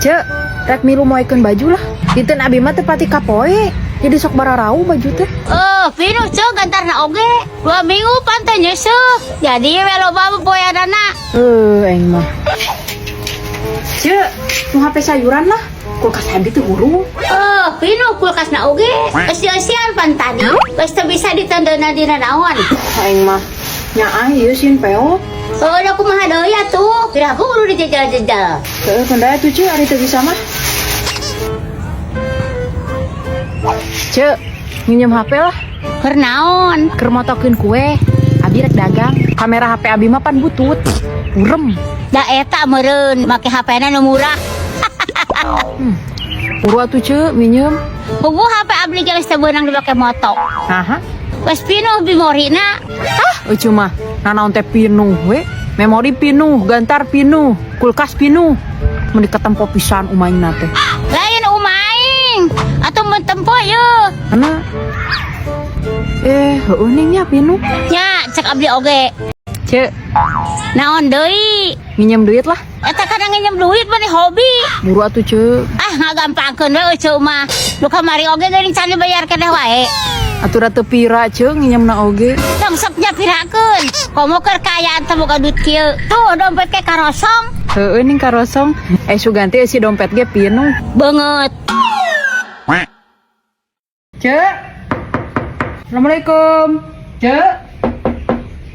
Cek, rek milu moekeun baju lah. Dinten abi mah teu pati kapoe. Jadi sok bararau baju teh. Pinu cek gantarna oge. 2 minggu pantai nyeusuh. Jadi we loba poeadana. Aing mah. Cek, nu HP sayuran lah. Kulkas abi teu huru. Pinu kulkasna oge. Geus dieusian pan tadi. Geus teu bisa ditendeuna dina naon. Aing mah nya ieu sin peo. Da kumaha deui atuh? Piraku kudu dijejal-jejal. Teu kendaya tuh Cek, ari teu bisa mah. Cek, minjem HP lah. Keur naon? Keur motokeun kue. Abi rek dagang. Kamera HP abi mah pan butut. Urem. Da eta meureun make HP-na nu murah. Uru atuh Cek, minjem. Puguh HP abli geus teu beunang dipake moto. Aha. Wes pinuh memorina. Eueuh mah nanaon teh pinuh we. Memori pinuh, gantar pinuh, kulkas pinuh. Mun diketempo pisan umaingna teh. Lain umaing. Atuh mun tempo yeuh. Ana. Heueuh ning nya pinuh. Nya cek abli oge. Cek, Naon deui? minjem duit lah. Eta kadang nginjem duit mah hobi. Buru atuh Cek. Ngagampangkeun we eueuh mah. Nu kamari oge geuning can dibayar keneh wae. Atuh teu pira Cek nginjemna oge. Tong sok nyapirakeun. Komo keur kayaan teh boga duit kieu. Tuh dompet ke karosong. Heueuh ning karosong. Suganti si dompet ge pinuh. Beungeut. Cek. Assalamualaikum. Cek.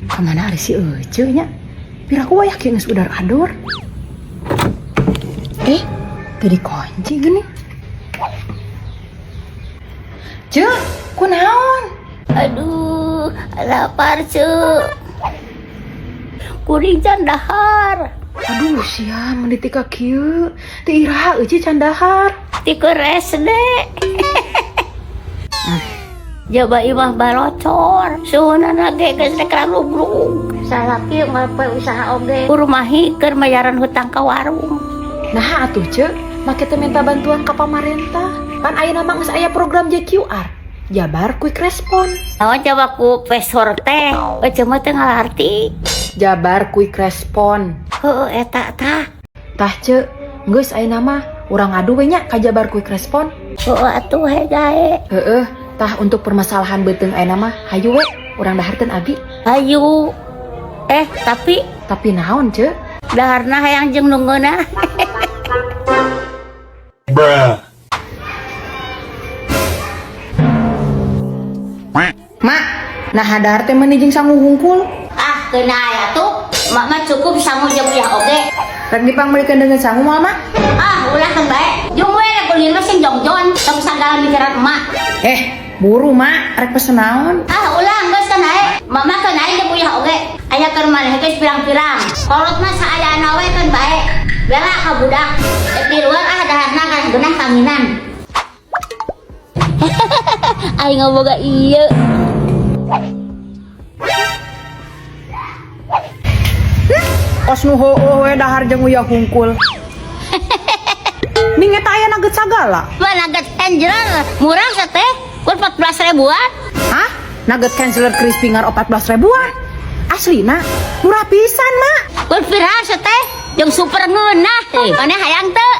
Kamana ari si Ece nya? Piraku wayah geus udar ador. Tadi kunci gini. Cek, kunaon? Aduh, lapar ceu. Kuring can dahar. Aduh, sia meniti ka kieu. Teu iraha Ece can dahar. Ti keres deh. Jaba imah balocor. Suhunana ge geus rek ralugrug. Salaki ngape usaha oge. Kurumahi keur bayaran hutang ka warung. Nah atuh Cek, make teh minta bantuan ka pamarentah. Pan ayeuna mah geus aya program JQR. Jabar Quick Respon. Naon coba ku pesor teh. Ece mah teu ngalarti. Jabar Quick Respon. Heueuh eta tah. Tah Cek, geus ayeuna mah urang ngadu we nya ka Jabar Quick Respon. Heueuh atuh he gae. Tah untuk permasalahan beuteung ayeuna mah hayu we urang daharkeun abi. Ayu. Tapi Naon Cek? daharna hayang jeung nunggeuna. Bruh. Mak, nah dahar teh meuni jeung sangu hungkul. Keuna aya tuh. Mak mah cukup sangu jeung uyah oge. Rek dipangmelikeun dengan sangu mal mah. Ulah teu bae. Jeung we rek ulin mah sing jongjon, tong sagala mikiran emak. Buru mak, rek pesen naon? Ulah geus kana ae. Mak mah kana ae jeung uyah oge. Aya keur maneh geus pirang-pirang. Kolot mah saayana we kan bae. Bela ka budak. Di luar daharna kan geunah kaminan. Aing boga ieu. Os nu heueuh we dahar jeung uyah hungkul. Ning eta aya naget sagala. Mana nugget Angel murah teh. Kun 14 ribuan. Hah? Nugget canceler crispy ngar 14 ribuan. Aslina murah pisan mak. Kun viral teh jeung super ngeunah. Maneh hayang teu.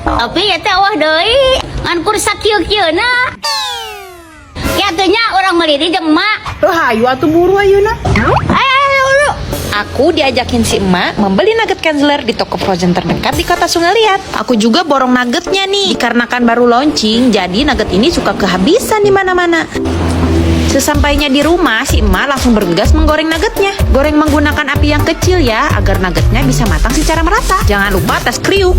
Tapi ya teh eueuh deui. Ngan kur sakieu-kieuna. Ya teh nya urang meuli di jeung mak. Hayu atuh buru ayeuna. Aku diajakin si emak membeli nugget canceler di toko frozen terdekat di kota Sungaliat. Aku juga borong nuggetnya nih, dikarenakan baru launching, jadi nugget ini suka kehabisan di mana-mana. Sesampainya di rumah, si emak langsung bergegas menggoreng nuggetnya. Goreng menggunakan api yang kecil ya, agar nuggetnya bisa matang secara merata. Jangan lupa tes kriuk.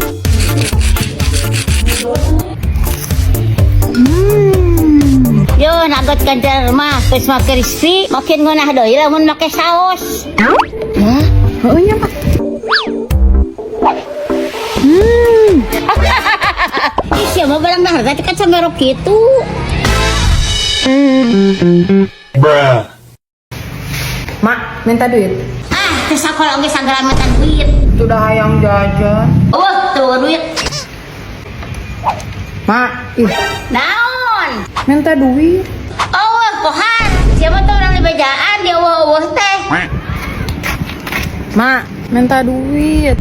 Yo nugget kancer mah geus make crispy, makin ngeunah deui lamun make saos. Heueuh nya mak. Ih sia mah barang dahar teh kan samerok kitu. Bruh. Mak, minta duit. Teu sakola oge sagala minta duit. Sudah hayang jajan. Tuh duit. Mak, Naon? minta duit. Pohan. Siapa tuh orang di bejaan dia wah teh. Mak, minta duit.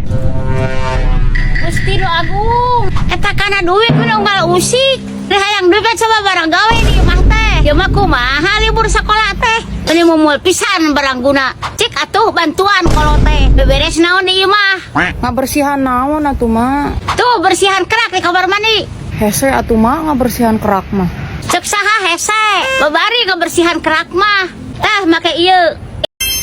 Terus Gusti nu agung. Eta kana duit mah unggal usik. Teh hayang duit sama barang gawe di imah teh. Ieu mah kumaha libur sekolah teh. Ini mumul pisan barang guna. Cik atuh bantuan kalau teh. Beberes naon di imah. Ngabersihan naon atuh mah? Tuh bersihan kerak di kamar mandi. Hese atuh mah ngabersihan kerak mah. Cek saha hese. Babari kebersihan kerak mah. Make ieu.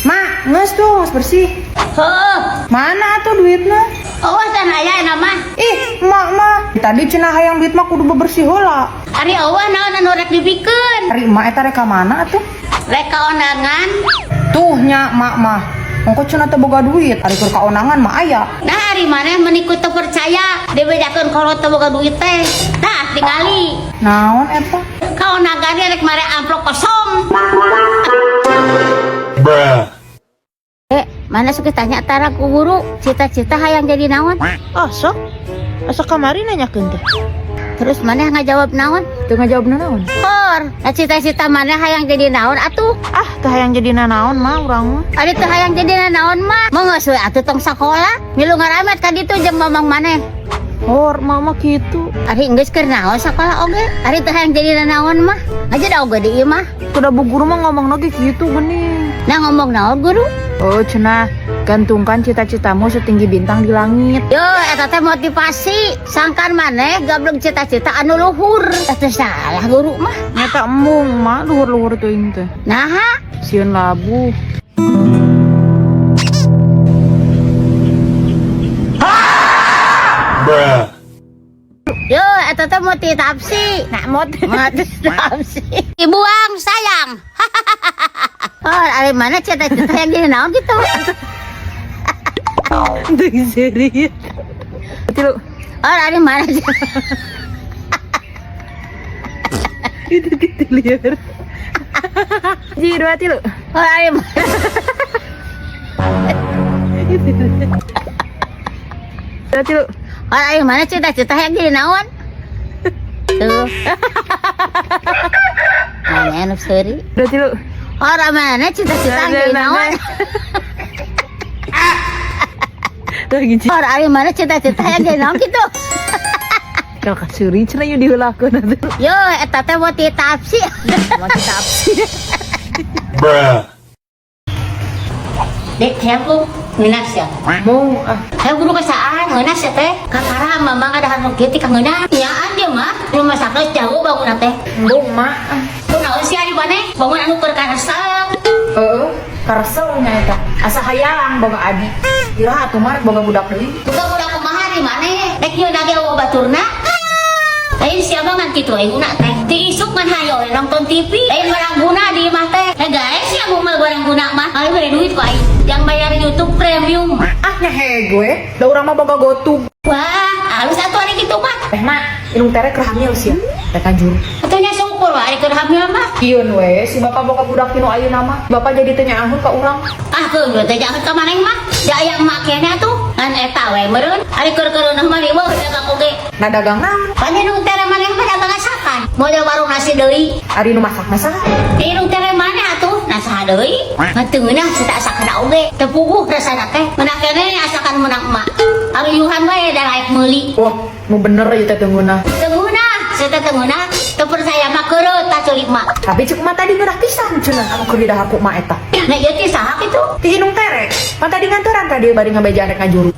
Mak, nges tuh, nges bersih. Heuh. Mana tuh duitnya? Awas dan aya nama. Ih, mak mah. Tadi cenah hayang duit mah kudu bebersih heula. Ari eueuh naon anu rek dibikeun. Ari emak eta rek ka mana atuh? Rek kaondangan. Tuh nya mak mah. Engko cenah teu boga duit, ari keur kaonangan mah aya. Nah, ari maneh meuniku teu percaya dibedakeun kalau teu boga duit teh. Tah, tingali. Naon eta? Kaonangan rek mare amplop kosong. Bruh. Mana suka tanya tara ku guru, cita-cita hayang jadi naon? Oh, sok. Asa kamari nanyakeun teh. Terus mana ngajawab naon? Teu ngajawab naon? Hor, cita-cita mana hayang jadi naon atuh? Ah, teu hayang jadi nanaon mah urang mah. Ari teu hayang jadi naon mah? Manggeus we atuh tong sakola. Milu ngaramet ka ditu jeung mamang maneh. Hor, mama gitu. Ari geus keur naon sakola oge? Ari teu hayang jadi naon mah? Aja da oge di ieu mah. Kuda bu guru mah ngomong lagi gitu geuning. Nah ngomong naon guru? Oh, cenah gantungkan cita-citamu setinggi bintang di langit. Yo, eta teh motivasi. Sangkan maneh gablog cita-cita anu luhur. Eta salah guru mah. Nyata embung mah luhur-luhur teuing teh. Naha? Sieun labu. Bruh. Yo, eta teh motivasi. Nah, motivasi. Dibuang sayang. Oh, ari mana cita-cita yang jadi naon gitu? Teu serius. Tilu. Oh, ari mana? Itu liar. Ji, 2 tilu. Oh, ari mana? Dua tilu. Oh, ari mana cita-cita yang jadi naon? Tuh. Mana anu seuri? 2 tilu. Orang mana cita-cita yang jadi naon? Lagi ci. Orang ari mana cita-cita yang jadi naon gitu? Kalau kasuri cenah yeuh diheulakeun atuh. Yo, eta teh motivasi. Motivasi. Bruh. Dek, siapa? Ngenas ya? Mau ah. Saya guru kesaan, ngenas ya teh. Kakara mamang ada harus gitu kan ngenas. Nyaan dia mah, rumah sakit jauh bangun teh. Embung mak. Kunaon sih ari maneh? Bangun anu keur karasang. Heeh. Karesel nya eta. Asa hayang boga adi. Iraha atuh mah boga budak deui. Budak-budak kumaha ari maneh? Dek ieu nage eueuh baturna. Lain siapa ngan kitu aing guna teh. Ti isuk ngan hayo nonton TV. Lain barang guna di imah teh. Guys, ya mau barang guna mah. Ayo beri duit ku aing. Yang bayar YouTube premium. Ah nya he gue. Da urang mah boga gotug. Wah, halus atuh ari kitu mah. Mak, inung terek hamil sia. Teh kanjur. Atunya syukur wae ari keur hamil mah. Kieun we, si bapak boga budak tinu ayeuna mah. Bapak jadi teu nyaahun ka urang. Ah keun teh jangan ka maneh mah. Da aya emak kene atuh. Ngan eta we meureun. Ari keur-keureunah mah liweuh dagang oge. Na dagang naon? Panjang tere maneh mah dagang asakan. Model warung nasi deui. Ari nu masak masak. Di nung tere maneh atuh nasaha deui. Ngeteungeunah cita asakeun oge. Teu puguh rasana teh. Meunang kene asakan menang emak. Aruyuhan bae da laek meuli. Wah, nu bener ieu teh teungeunah. Teungeunah, saya teungeunah. Teu percaya mah keureut tah culik mah. Tapi cek mah tadi ngeurah pisan cenah anu keur di dahar ku mah eta. Nah ieu teh saha kitu? Ti inung terek. Pan tadi nganturan ka dieu bari ngabejaan rek ngajuru.